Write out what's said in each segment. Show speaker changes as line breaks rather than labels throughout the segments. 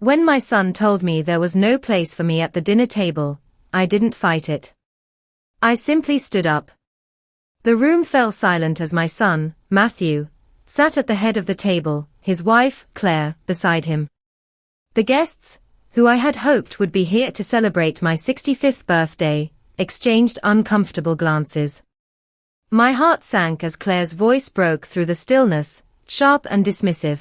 When my son told me there was no place for me at the dinner table, I didn't fight it. I simply stood up. The room fell silent as my son, Matthew, sat at the head of the table, his wife, Claire, beside him. The guests, who I had hoped would be here to celebrate my 65th birthday, exchanged uncomfortable glances. My heart sank as Claire's voice broke through the stillness, sharp and dismissive.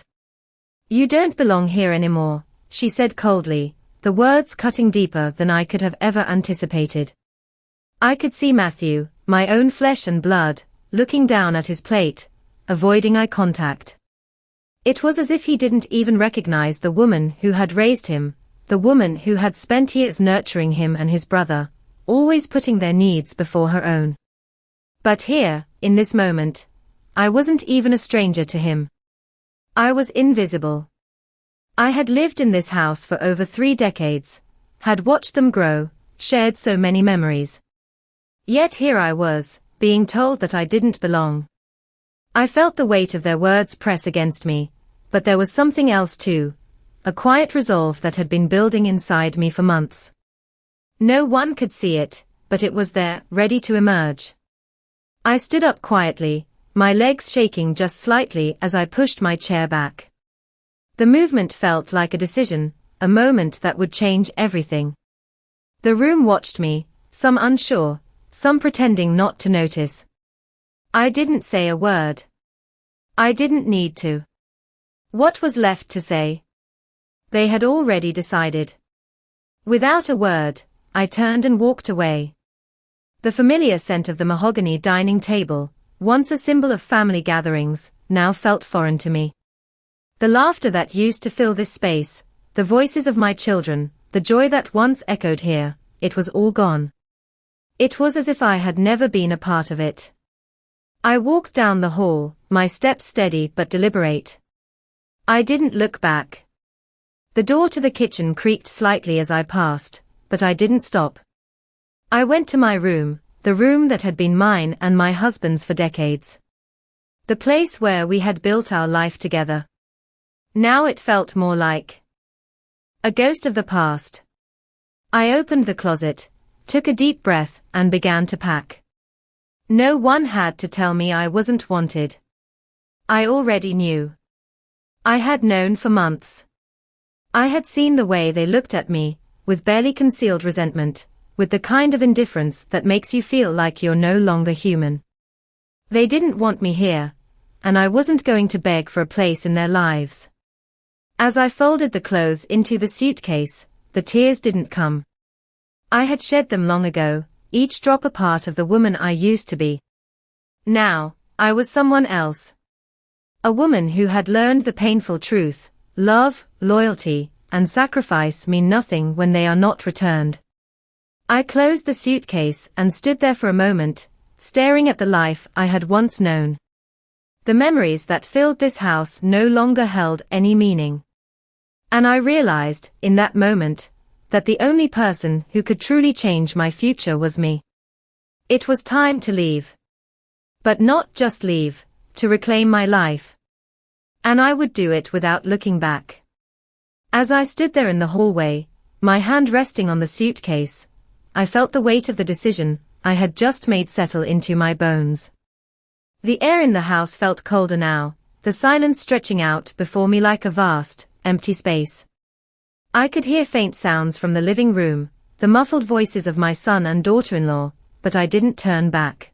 "You don't belong here anymore," she said coldly, the words cutting deeper than I could have ever anticipated. I could see Matthew, my own flesh and blood, looking down at his plate, avoiding eye contact. It was as if he didn't even recognize the woman who had raised him, the woman who had spent years nurturing him and his brother, always putting their needs before her own. But here, in this moment, I wasn't even a stranger to him. I was invisible. I had lived in this house for over 3 decades, had watched them grow, shared so many memories. Yet here I was, being told that I didn't belong. I felt the weight of their words press against me, but there was something else too, a quiet resolve that had been building inside me for months. No one could see it, but it was there, ready to emerge. I stood up quietly, my legs shaking just slightly as I pushed my chair back. The movement felt like a decision, a moment that would change everything. The room watched me, some unsure, some pretending not to notice. I didn't say a word. I didn't need to. What was left to say? They had already decided. Without a word, I turned and walked away. The familiar scent of the mahogany dining table, once a symbol of family gatherings, now felt foreign to me. The laughter that used to fill this space, the voices of my children, the joy that once echoed here, it was all gone. It was as if I had never been a part of it. I walked down the hall, my steps steady but deliberate. I didn't look back. The door to the kitchen creaked slightly as I passed, but I didn't stop. I went to my room, the room that had been mine and my husband's for decades. The place where we had built our life together. Now it felt more like a ghost of the past. I opened the closet, took a deep breath, and began to pack. No one had to tell me I wasn't wanted. I already knew. I had known for months. I had seen the way they looked at me, with barely concealed resentment, with the kind of indifference that makes you feel like you're no longer human. They didn't want me here, and I wasn't going to beg for a place in their lives. As I folded the clothes into the suitcase, the tears didn't come. I had shed them long ago, each drop a part of the woman I used to be. Now, I was someone else. A woman who had learned the painful truth: love, loyalty, and sacrifice mean nothing when they are not returned. I closed the suitcase and stood there for a moment, staring at the life I had once known. The memories that filled this house no longer held any meaning. And I realized, in that moment, that the only person who could truly change my future was me. It was time to leave. But not just leave, to reclaim my life. And I would do it without looking back. As I stood there in the hallway, my hand resting on the suitcase, I felt the weight of the decision I had just made settle into my bones. The air in the house felt colder now, the silence stretching out before me like a vast, empty space. I could hear faint sounds from the living room, the muffled voices of my son and daughter-in-law, but I didn't turn back.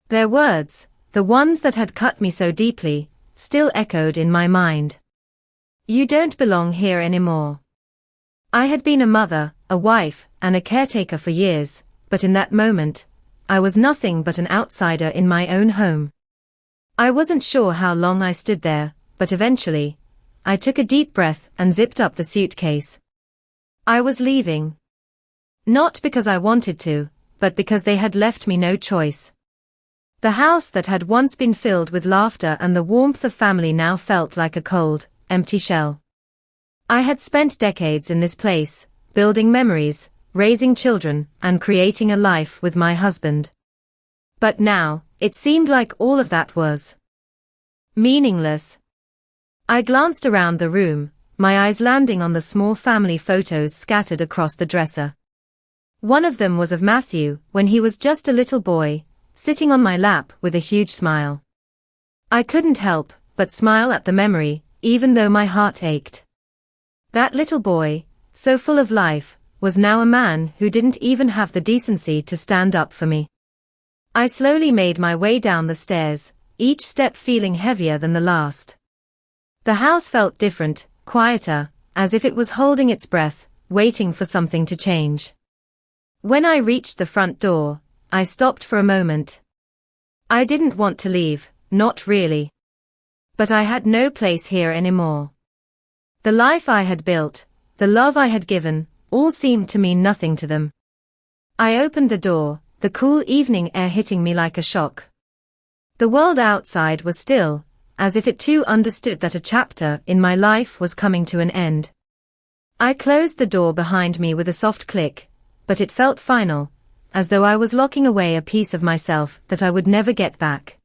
Their words, the ones that had cut me so deeply, still echoed in my mind. "You don't belong here anymore." I had been a mother, a wife, and a caretaker for years, but in that moment, I was nothing but an outsider in my own home. I wasn't sure how long I stood there, but eventually, I took a deep breath and zipped up the suitcase. I was leaving. Not because I wanted to, but because they had left me no choice. The house that had once been filled with laughter and the warmth of family now felt like a cold, empty shell. I had spent decades in this place, building memories, raising children, and creating a life with my husband. But now, it seemed like all of that was meaningless. I glanced around the room, my eyes landing on the small family photos scattered across the dresser. One of them was of Matthew, when he was just a little boy, sitting on my lap with a huge smile. I couldn't help but smile at the memory, even though my heart ached. That little boy, so full of life, was now a man who didn't even have the decency to stand up for me. I slowly made my way down the stairs, each step feeling heavier than the last. The house felt different, quieter, as if it was holding its breath, waiting for something to change. When I reached the front door, I stopped for a moment. I didn't want to leave, not really. But I had no place here anymore. The life I had built, the love I had given, all seemed to mean nothing to them. I opened the door, the cool evening air hitting me like a shock. The world outside was still, as if it too understood that a chapter in my life was coming to an end. I closed the door behind me with a soft click, but it felt final, as though I was locking away a piece of myself that I would never get back.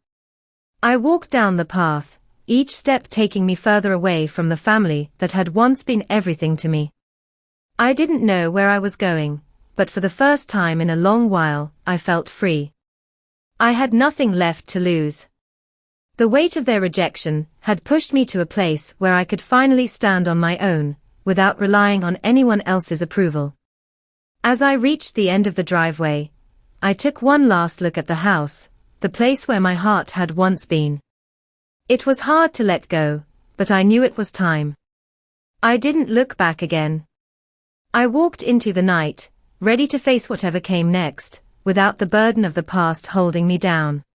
I walked down the path, each step taking me further away from the family that had once been everything to me. I didn't know where I was going, but for the first time in a long while, I felt free. I had nothing left to lose. The weight of their rejection had pushed me to a place where I could finally stand on my own, without relying on anyone else's approval. As I reached the end of the driveway, I took one last look at the house, the place where my heart had once been. It was hard to let go, but I knew it was time. I didn't look back again. I walked into the night, ready to face whatever came next, without the burden of the past holding me down.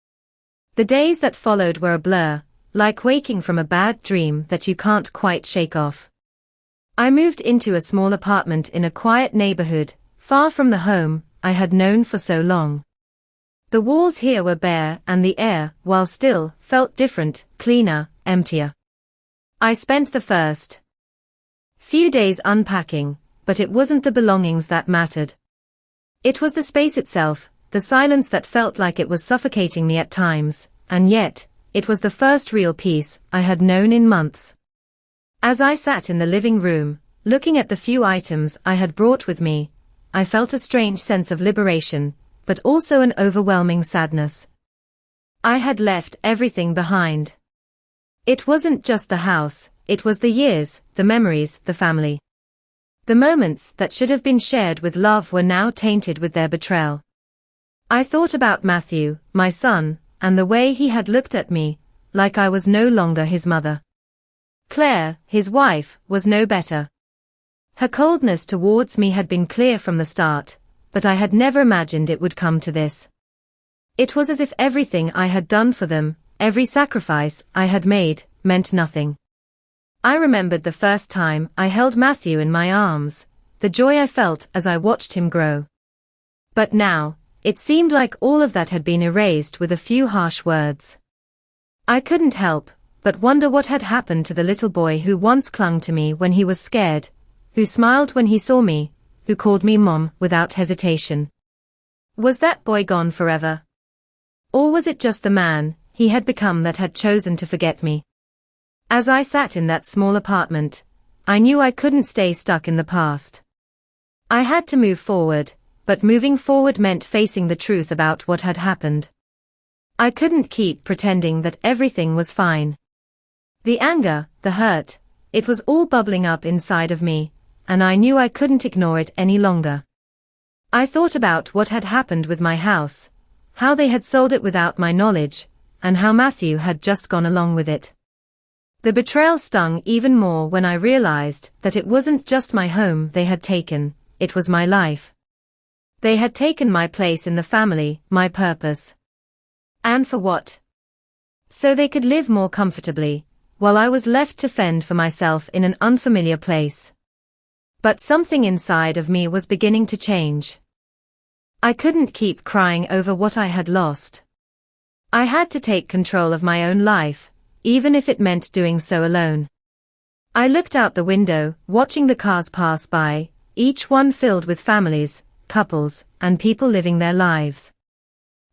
The days that followed were a blur, like waking from a bad dream that you can't quite shake off. I moved into a small apartment in a quiet neighborhood, far from the home I had known for so long. The walls here were bare and the air, while still, felt different, cleaner, emptier. I spent the first few days unpacking, but it wasn't the belongings that mattered. It was the space itself, the silence that felt like it was suffocating me at times, and yet, it was the first real peace I had known in months. As I sat in the living room, looking at the few items I had brought with me, I felt a strange sense of liberation, but also an overwhelming sadness. I had left everything behind. It wasn't just the house, it was the years, the memories, the family. The moments that should have been shared with love were now tainted with their betrayal. I thought about Matthew, my son, and the way he had looked at me, like I was no longer his mother. Claire, his wife, was no better. Her coldness towards me had been clear from the start, but I had never imagined it would come to this. It was as if everything I had done for them, every sacrifice I had made, meant nothing. I remembered the first time I held Matthew in my arms, the joy I felt as I watched him grow. But now, it seemed like all of that had been erased with a few harsh words. I couldn't help but wonder what had happened to the little boy who once clung to me when he was scared, who smiled when he saw me, who called me Mom without hesitation. Was that boy gone forever? Or was it just the man he had become that had chosen to forget me? As I sat in that small apartment, I knew I couldn't stay stuck in the past. I had to move forward, but moving forward meant facing the truth about what had happened. I couldn't keep pretending that everything was fine. The anger, the hurt, it was all bubbling up inside of me, and I knew I couldn't ignore it any longer. I thought about what had happened with my house, how they had sold it without my knowledge, and how Matthew had just gone along with it. The betrayal stung even more when I realized that it wasn't just my home they had taken, it was my life. They had taken my place in the family, my purpose. And for what? So they could live more comfortably, while I was left to fend for myself in an unfamiliar place. But something inside of me was beginning to change. I couldn't keep crying over what I had lost. I had to take control of my own life, even if it meant doing so alone. I looked out the window, watching the cars pass by, each one filled with families, couples, and people living their lives.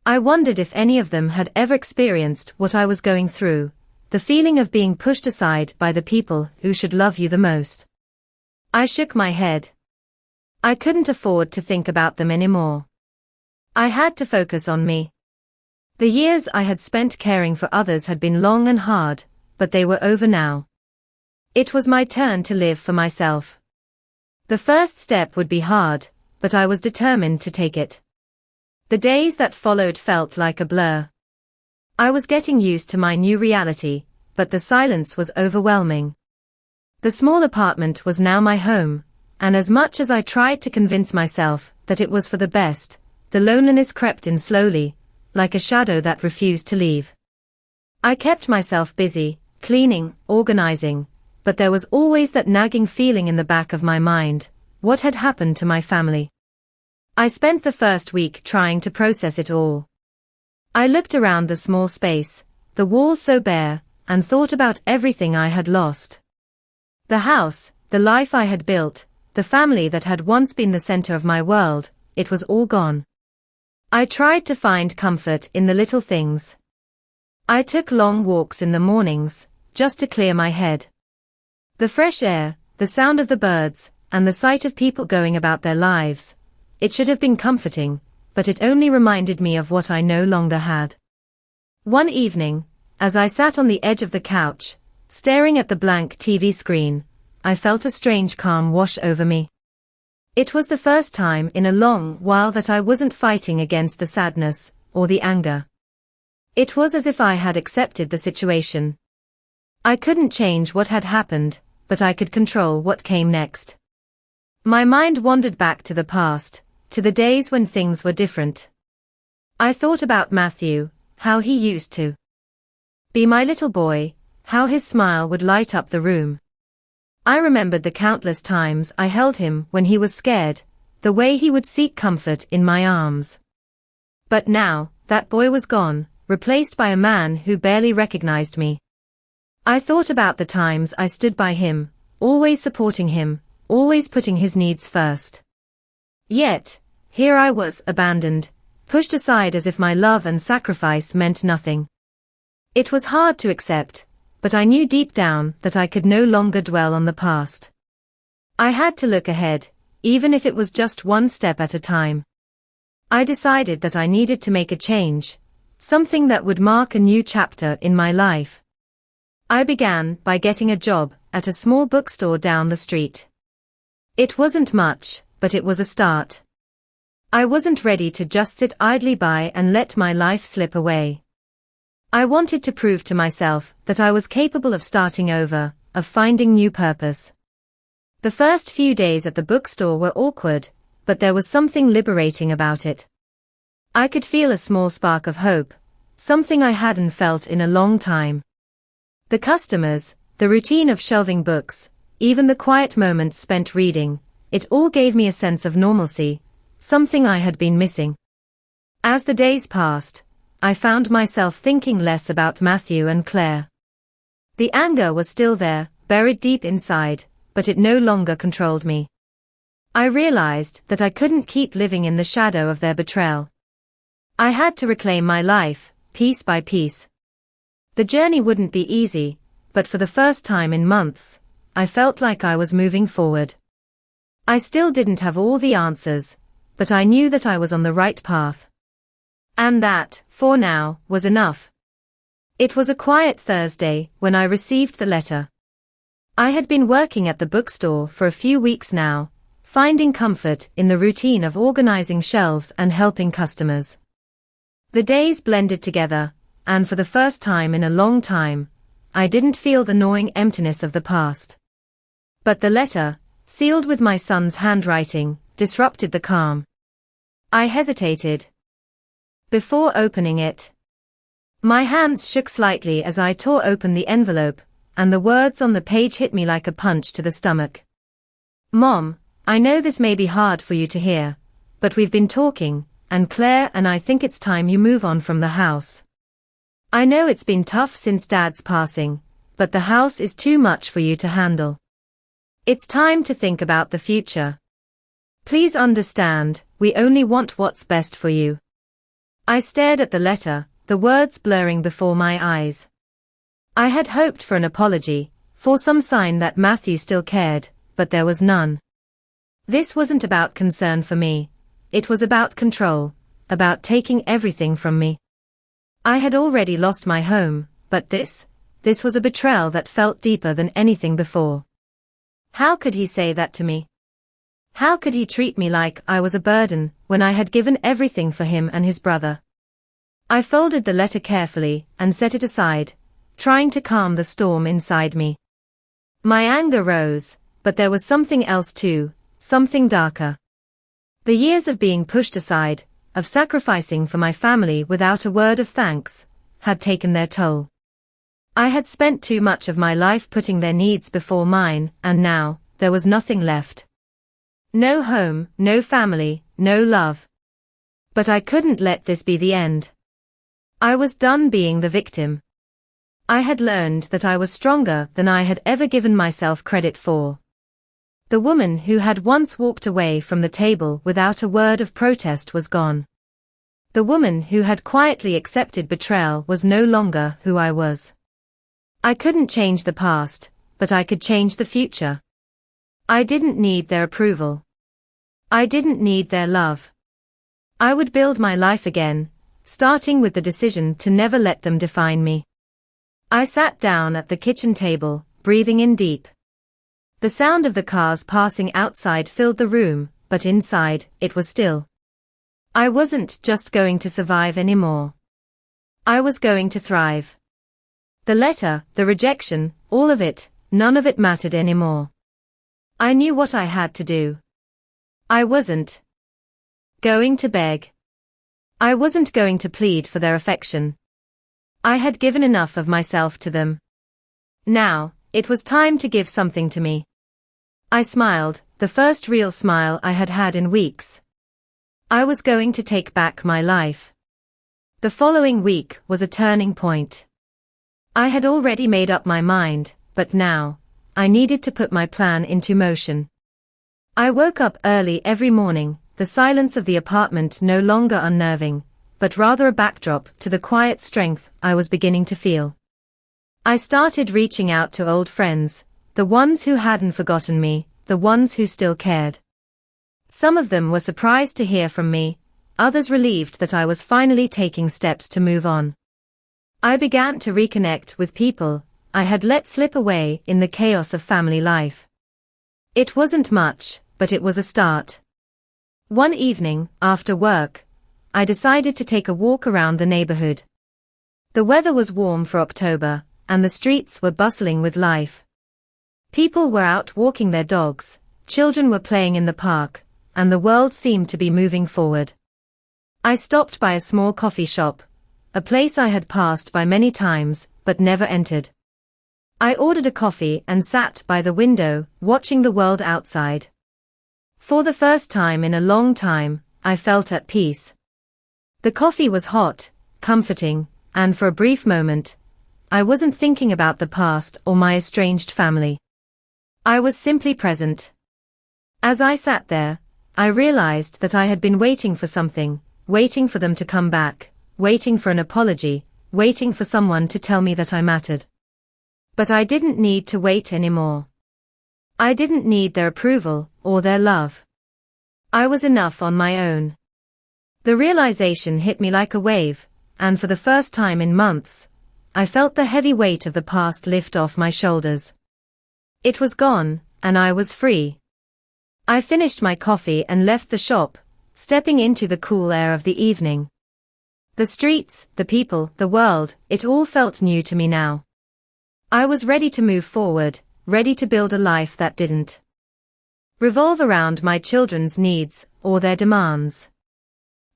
I wondered if any of them had ever experienced what I was going through, the feeling of being pushed aside by the people who should love you the most. I shook my head. I couldn't afford to think about them anymore. I had to focus on me. The years I had spent caring for others had been long and hard, but they were over now. It was my turn to live for myself. The first step would be hard, but I was determined to take it. The days that followed felt like a blur. I was getting used to my new reality, but the silence was overwhelming. The small apartment was now my home, and as much as I tried to convince myself that it was for the best, the loneliness crept in slowly, like a shadow that refused to leave. I kept myself busy, cleaning, organizing, but there was always that nagging feeling in the back of my mind. What had happened to my family? I spent the first week trying to process it all. I looked around the small space, the walls so bare, and thought about everything I had lost. The house, the life I had built, the family that had once been the center of my world, it was all gone. I tried to find comfort in the little things. I took long walks in the mornings, just to clear my head. The fresh air, the sound of the birds, and the sight of people going about their lives, it should have been comforting, but it only reminded me of what I no longer had. One evening, as I sat on the edge of the couch, staring at the blank TV screen, I felt a strange calm wash over me. It was the first time in a long while that I wasn't fighting against the sadness, or the anger. It was as if I had accepted the situation. I couldn't change what had happened, but I could control what came next. My mind wandered back to the past, to the days when things were different. I thought about Matthew, how he used to be my little boy, how his smile would light up the room. I remembered the countless times I held him when he was scared, the way he would seek comfort in my arms. But now, that boy was gone, replaced by a man who barely recognized me. I thought about the times I stood by him, always supporting him, always putting his needs first. Yet, here I was abandoned, pushed aside as if my love and sacrifice meant nothing. It was hard to accept, but I knew deep down that I could no longer dwell on the past. I had to look ahead, even if it was just one step at a time. I decided that I needed to make a change, something that would mark a new chapter in my life. I began by getting a job at a small bookstore down the street. It wasn't much, but it was a start. I wasn't ready to just sit idly by and let my life slip away. I wanted to prove to myself that I was capable of starting over, of finding new purpose. The first few days at the bookstore were awkward, but there was something liberating about it. I could feel a small spark of hope, something I hadn't felt in a long time. The customers, the routine of shelving books, even the quiet moments spent reading, it all gave me a sense of normalcy, something I had been missing. As the days passed, I found myself thinking less about Matthew and Claire. The anger was still there, buried deep inside, but it no longer controlled me. I realized that I couldn't keep living in the shadow of their betrayal. I had to reclaim my life, piece by piece. The journey wouldn't be easy, but for the first time in months, I felt like I was moving forward. I still didn't have all the answers, but I knew that I was on the right path. And that, for now, was enough. It was a quiet Thursday when I received the letter. I had been working at the bookstore for a few weeks now, finding comfort in the routine of organizing shelves and helping customers. The days blended together, and for the first time in a long time, I didn't feel the gnawing emptiness of the past. But the letter, sealed with my son's handwriting, disrupted the calm. I hesitated before opening it. My hands shook slightly as I tore open the envelope, and the words on the page hit me like a punch to the stomach. Mom, I know this may be hard for you to hear, but we've been talking, and Claire and I think it's time you move on from the house. I know it's been tough since Dad's passing, but the house is too much for you to handle. It's time to think about the future. Please understand, we only want what's best for you. I stared at the letter, the words blurring before my eyes. I had hoped for an apology, for some sign that Matthew still cared, but there was none. This wasn't about concern for me. It was about control, about taking everything from me. I had already lost my home, but this was a betrayal that felt deeper than anything before. How could he say that to me? How could he treat me like I was a burden, when I had given everything for him and his brother? I folded the letter carefully and set it aside, trying to calm the storm inside me. My anger rose, but there was something else too, something darker. The years of being pushed aside, of sacrificing for my family without a word of thanks, had taken their toll. I had spent too much of my life putting their needs before mine, and now, there was nothing left. No home, no family, no love. But I couldn't let this be the end. I was done being the victim. I had learned that I was stronger than I had ever given myself credit for. The woman who had once walked away from the table without a word of protest was gone. The woman who had quietly accepted betrayal was no longer who I was. I couldn't change the past, but I could change the future. I didn't need their approval. I didn't need their love. I would build my life again, starting with the decision to never let them define me. I sat down at the kitchen table, breathing in deep. The sound of the cars passing outside filled the room, but inside, it was still. I wasn't just going to survive anymore. I was going to thrive. The letter, the rejection, all of it, none of it mattered anymore. I knew what I had to do. I wasn't going to beg. I wasn't going to plead for their affection. I had given enough of myself to them. Now, it was time to give something to me. I smiled, the first real smile I had had in weeks. I was going to take back my life. The following week was a turning point. I had already made up my mind, but now, I needed to put my plan into motion. I woke up early every morning, the silence of the apartment no longer unnerving, but rather a backdrop to the quiet strength I was beginning to feel. I started reaching out to old friends, the ones who hadn't forgotten me, the ones who still cared. Some of them were surprised to hear from me, others relieved that I was finally taking steps to move on. I began to reconnect with people I had let slip away in the chaos of family life. It wasn't much, but it was a start. One evening, after work, I decided to take a walk around the neighborhood. The weather was warm for October, and the streets were bustling with life. People were out walking their dogs, children were playing in the park, and the world seemed to be moving forward. I stopped by a small coffee shop, a place I had passed by many times, but never entered. I ordered a coffee and sat by the window, watching the world outside. For the first time in a long time, I felt at peace. The coffee was hot, comforting, and for a brief moment, I wasn't thinking about the past or my estranged family. I was simply present. As I sat there, I realized that I had been waiting for something, waiting for them to come back, waiting for an apology, waiting for someone to tell me that I mattered. But I didn't need to wait anymore. I didn't need their approval or their love. I was enough on my own. The realization hit me like a wave, and for the first time in months, I felt the heavy weight of the past lift off my shoulders. It was gone, and I was free. I finished my coffee and left the shop, stepping into the cool air of the evening. The streets, the people, the world, it all felt new to me now. I was ready to move forward, ready to build a life that didn't revolve around my children's needs or their demands.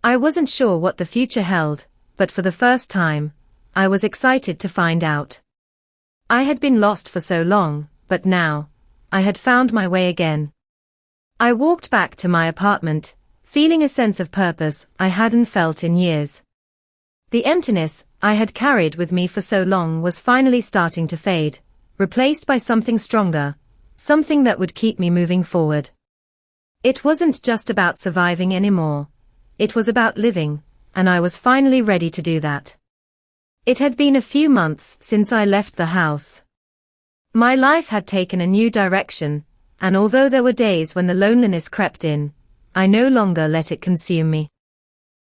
I wasn't sure what the future held, but for the first time, I was excited to find out. I had been lost for so long, but now, I had found my way again. I walked back to my apartment, feeling a sense of purpose I hadn't felt in years. The emptiness I had carried with me for so long was finally starting to fade, replaced by something stronger, something that would keep me moving forward. It wasn't just about surviving anymore. It was about living, and I was finally ready to do that. It had been a few months since I left the house. My life had taken a new direction, and although there were days when the loneliness crept in, I no longer let it consume me.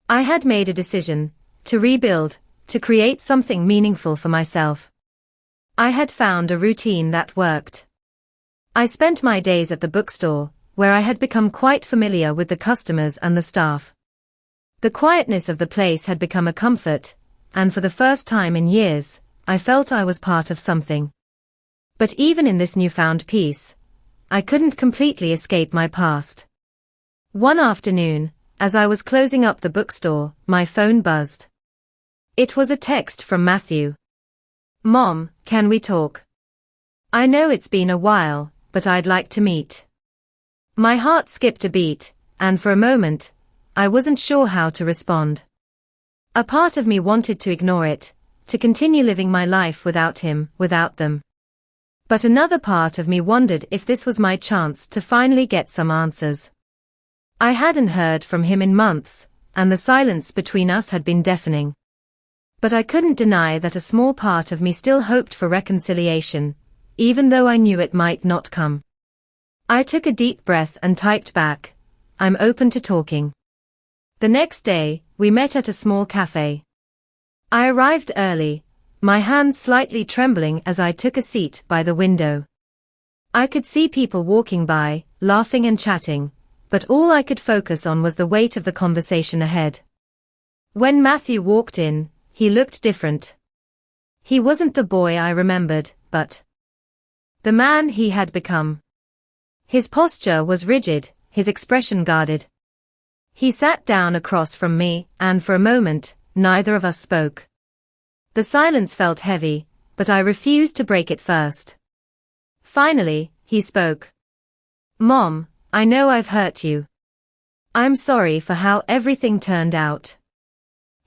I had made a decision to rebuild, to create something meaningful for myself. I had found a routine that worked. I spent my days at the bookstore, where I had become quite familiar with the customers and the staff. The quietness of the place had become a comfort, and for the first time in years, I felt I was part of something. But even in this newfound peace, I couldn't completely escape my past. One afternoon, as I was closing up the bookstore, my phone buzzed. It was a text from Matthew. "Mom, can we talk? I know it's been a while, but I'd like to meet." My heart skipped a beat, and for a moment, I wasn't sure how to respond. A part of me wanted to ignore it, to continue living my life without him, without them. But another part of me wondered if this was my chance to finally get some answers. I hadn't heard from him in months, and the silence between us had been deafening. But I couldn't deny that a small part of me still hoped for reconciliation, even though I knew it might not come. I took a deep breath and typed back, "I'm open to talking." The next day, we met at a small cafe. I arrived early, my hands slightly trembling as I took a seat by the window. I could see people walking by, laughing and chatting, but all I could focus on was the weight of the conversation ahead. When Matthew walked in, he looked different. He wasn't the boy I remembered, but the man he had become. His posture was rigid, his expression guarded. He sat down across from me, and for a moment, neither of us spoke. The silence felt heavy, but I refused to break it first. Finally, he spoke. "Mom, I know I've hurt you. I'm sorry for how everything turned out."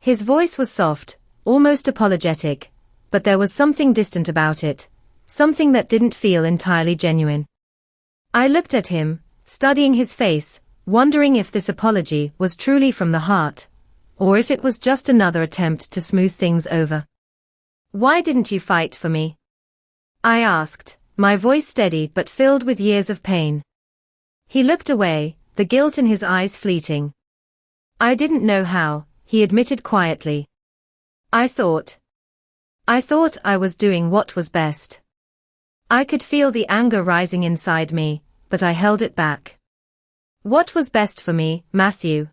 His voice was soft, almost apologetic, but there was something distant about it, something that didn't feel entirely genuine. I looked at him, studying his face, wondering if this apology was truly from the heart, or if it was just another attempt to smooth things over. "Why didn't you fight for me?" I asked, my voice steady but filled with years of pain. He looked away, the guilt in his eyes fleeting. "I didn't know how," he admitted quietly. I thought I was doing what was best." I could feel the anger rising inside me, but I held it back. "What was best for me, Matthew?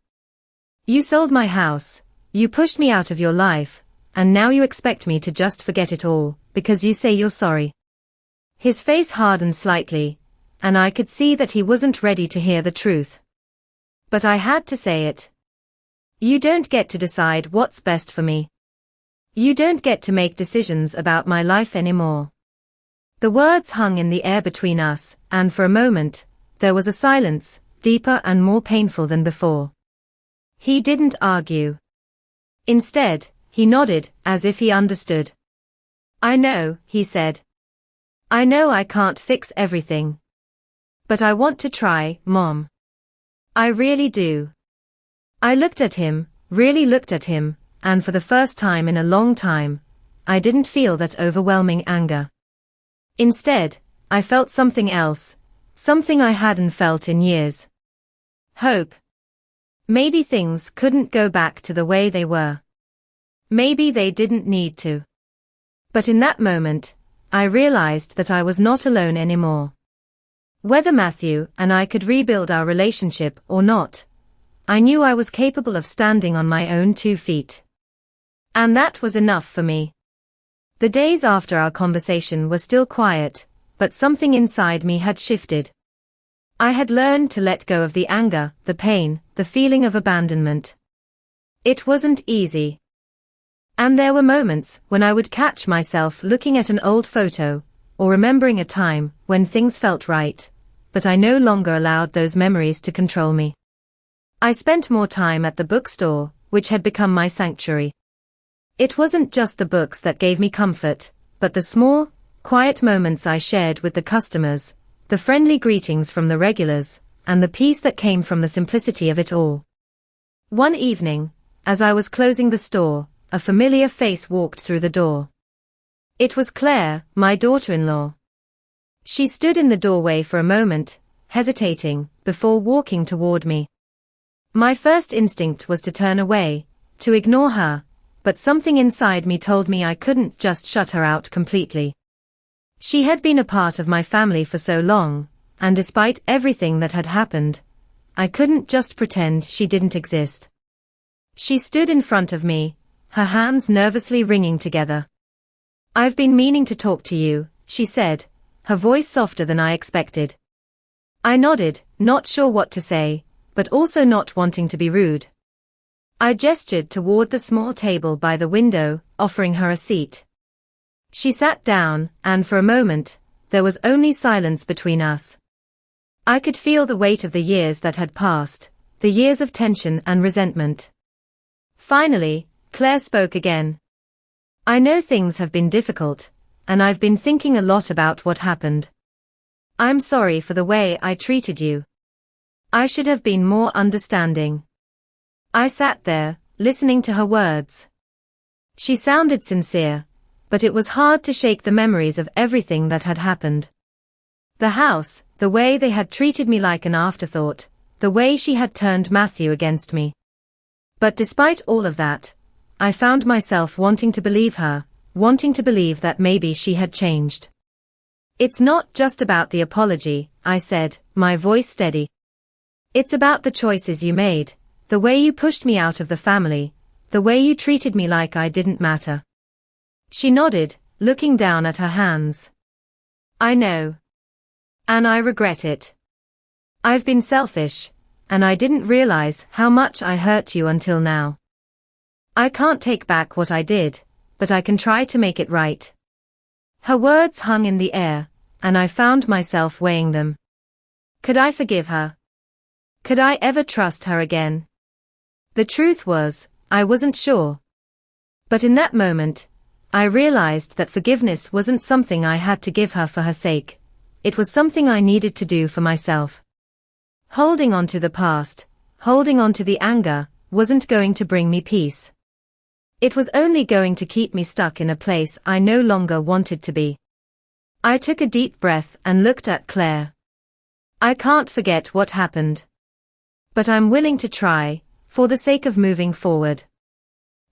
You sold my house, you pushed me out of your life, and now you expect me to just forget it all, because you say you're sorry." His face hardened slightly, and I could see that he wasn't ready to hear the truth. But I had to say it. "You don't get to decide what's best for me. You don't get to make decisions about my life anymore." The words hung in the air between us, and for a moment, there was a silence, deeper and more painful than before. He didn't argue. Instead, he nodded, as if he understood. "I know," he said. "I know I can't fix everything. But I want to try, Mom. I really do." I looked at him, really looked at him, and for the first time in a long time, I didn't feel that overwhelming anger. Instead, I felt something else, something I hadn't felt in years. Hope. Maybe things couldn't go back to the way they were. Maybe they didn't need to. But in that moment, I realized that I was not alone anymore. Whether Matthew and I could rebuild our relationship or not, I knew I was capable of standing on my own 2 feet. And that was enough for me. The days after our conversation were still quiet, but something inside me had shifted. I had learned to let go of the anger, the pain, the feeling of abandonment. It wasn't easy. And there were moments when I would catch myself looking at an old photo, or remembering a time when things felt right, but I no longer allowed those memories to control me. I spent more time at the bookstore, which had become my sanctuary. It wasn't just the books that gave me comfort, but the small, quiet moments I shared with the customers, the friendly greetings from the regulars, and the peace that came from the simplicity of it all. One evening, as I was closing the store, a familiar face walked through the door. It was Claire, my daughter-in-law. She stood in the doorway for a moment, hesitating, before walking toward me. My first instinct was to turn away, to ignore her, but something inside me told me I couldn't just shut her out completely. She had been a part of my family for so long, and despite everything that had happened, I couldn't just pretend she didn't exist. She stood in front of me, her hands nervously wringing together. "I've been meaning to talk to you," she said, her voice softer than I expected. I nodded, not sure what to say, but also not wanting to be rude. I gestured toward the small table by the window, offering her a seat. She sat down, and for a moment, there was only silence between us. I could feel the weight of the years that had passed, the years of tension and resentment. Finally, Claire spoke again. "I know things have been difficult, and I've been thinking a lot about what happened. I'm sorry for the way I treated you. I should have been more understanding." I sat there, listening to her words. She sounded sincere, but it was hard to shake the memories of everything that had happened. The house, the way they had treated me like an afterthought, the way she had turned Matthew against me. But despite all of that, I found myself wanting to believe her, wanting to believe that maybe she had changed. "It's not just about the apology," I said, my voice steady. "It's about the choices you made, the way you pushed me out of the family, the way you treated me like I didn't matter." She nodded, looking down at her hands. "I know. And I regret it. I've been selfish, and I didn't realize how much I hurt you until now. I can't take back what I did, but I can try to make it right." Her words hung in the air, and I found myself weighing them. Could I forgive her? Could I ever trust her again? The truth was, I wasn't sure. But in that moment, I realized that forgiveness wasn't something I had to give her for her sake. It was something I needed to do for myself. Holding on to the past, holding on to the anger, wasn't going to bring me peace. It was only going to keep me stuck in a place I no longer wanted to be. I took a deep breath and looked at Claire. "I can't forget what happened. But I'm willing to try, for the sake of moving forward.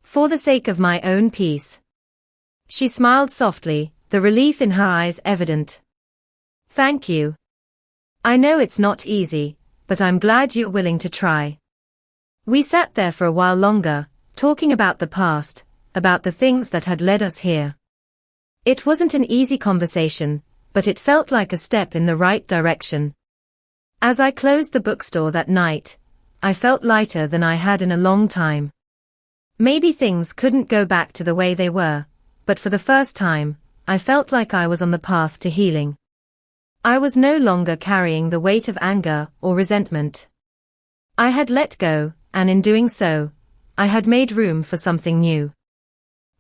For the sake of my own peace." She smiled softly, the relief in her eyes evident. "Thank you. I know it's not easy, but I'm glad you're willing to try." We sat there for a while longer, talking about the past, about the things that had led us here. It wasn't an easy conversation, but it felt like a step in the right direction. As I closed the bookstore that night, I felt lighter than I had in a long time. Maybe things couldn't go back to the way they were, but for the first time, I felt like I was on the path to healing. I was no longer carrying the weight of anger or resentment. I had let go, and in doing so, I had made room for something new.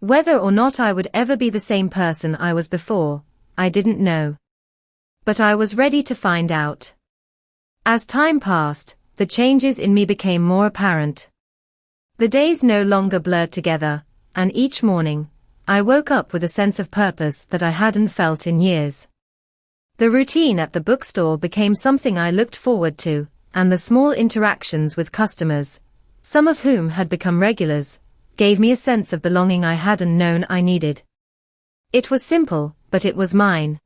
Whether or not I would ever be the same person I was before, I didn't know. But I was ready to find out. As time passed, the changes in me became more apparent. The days no longer blurred together, and each morning, I woke up with a sense of purpose that I hadn't felt in years. The routine at the bookstore became something I looked forward to, and the small interactions with customers, some of whom had become regulars, gave me a sense of belonging I hadn't known I needed. It was simple, but it was mine.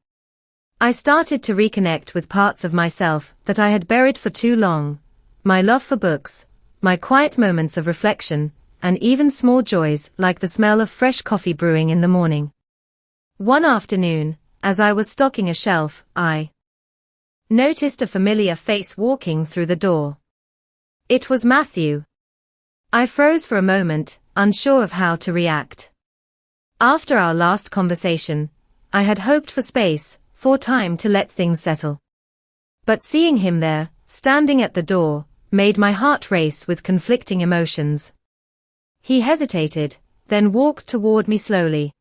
I started to reconnect with parts of myself that I had buried for too long, my love for books, my quiet moments of reflection, and even small joys like the smell of fresh coffee brewing in the morning. One afternoon, as I was stocking a shelf, I noticed a familiar face walking through the door. It was Matthew. I froze for a moment, unsure of how to react. After our last conversation, I had hoped for space, for time to let things settle. But seeing him there, standing at the door, made my heart race with conflicting emotions. He hesitated, then walked toward me slowly.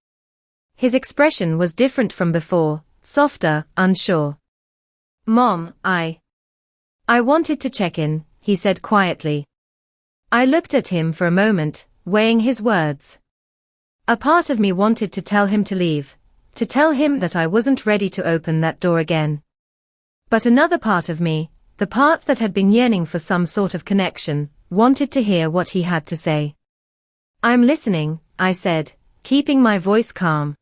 His expression was different from before, softer, unsure. "Mom, I wanted to check in," he said quietly. I looked at him for a moment, weighing his words. A part of me wanted to tell him to leave, to tell him that I wasn't ready to open that door again. But another part of me, the part that had been yearning for some sort of connection, wanted to hear what he had to say. "I'm listening," I said, keeping my voice calm.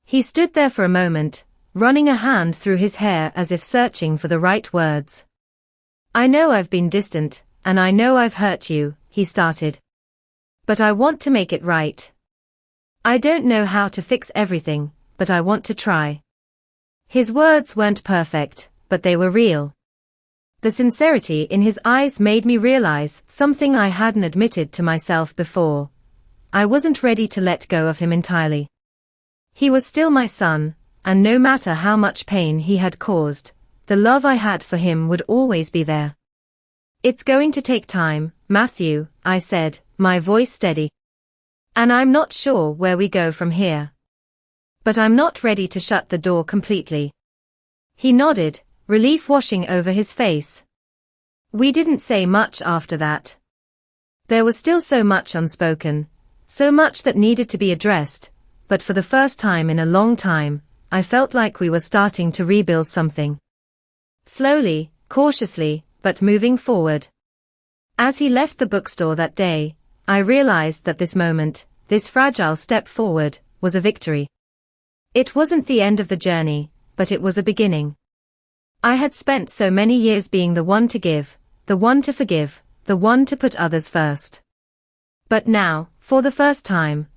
He stood there for a moment, running a hand through his hair as if searching for the right words. "I know I've been distant, and I know I've hurt you," he started. "But I want to make it right. I don't know how to fix everything, but I want to try." His words weren't perfect, but they were real. The sincerity in his eyes made me realize something I hadn't admitted to myself before. I wasn't ready to let go of him entirely. He was still my son, and no matter how much pain he had caused, the love I had for him would always be there. "It's going to take time, Matthew," I said, my voice steady. "And I'm not sure where we go from here. But I'm not ready to shut the door completely." He nodded, relief washing over his face. We didn't say much after that. There was still so much unspoken, so much that needed to be addressed, but for the first time in a long time, I felt like we were starting to rebuild something. Slowly, cautiously, but moving forward. As he left the bookstore that day, I realized that this moment, this fragile step forward, was a victory. It wasn't the end of the journey, but it was a beginning. I had spent so many years being the one to give, the one to forgive, the one to put others first. But now, for the first time,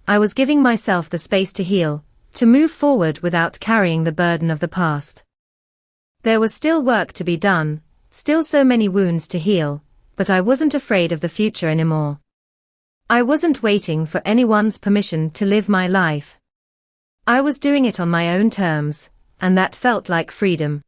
I was giving myself the space to heal, to move forward without carrying the burden of the past. There was still work to be done, still so many wounds to heal, but I wasn't afraid of the future anymore. I wasn't waiting for anyone's permission to live my life. I was doing it on my own terms, and that felt like freedom.